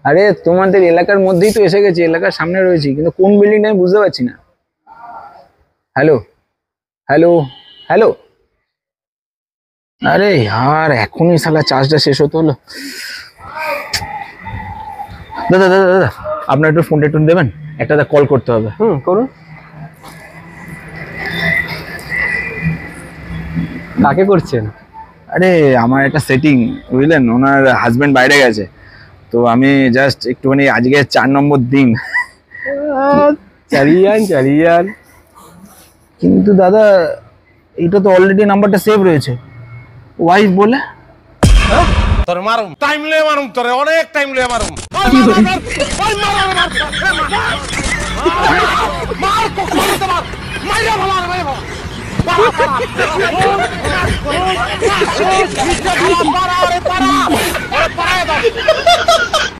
আরে তোমাদের এলাকার মধ্যেই তো এসে গেছি, এলাকার সামনে রয়েছি, কিন্তু কোন বিল্ডিংটা আমি বুঝতে পারছি না। Hello, hello, hello. আরে यार এখনই শালা চার্জটা শেষ হতে হলো। দাদা দাদা দাদা, আপনার একটু ফোনটা একটু দেবেন, একটা কল করতে হবে। করুন। কাকে করছেন? আরে আমার একটা সেটিং, বুঝলেন, ওনার হাজবেন্ড বাইরে গেছে, তো আমি জাস্ট একটুখানি, আজকে 4 নম্বর দিন। চালিয়ে যান। কিন্তু দাদা এটা তো অলরেডি নাম্বারটা সেভ রয়েছে, ওয়াইফ বলে। তোর মারুম টাইম লয়ে মারুম, তোরে অনেক টাইম লয়ে মারুম। মার কখন তোমার মাইরা ভালো মাইরা ভালো। পারা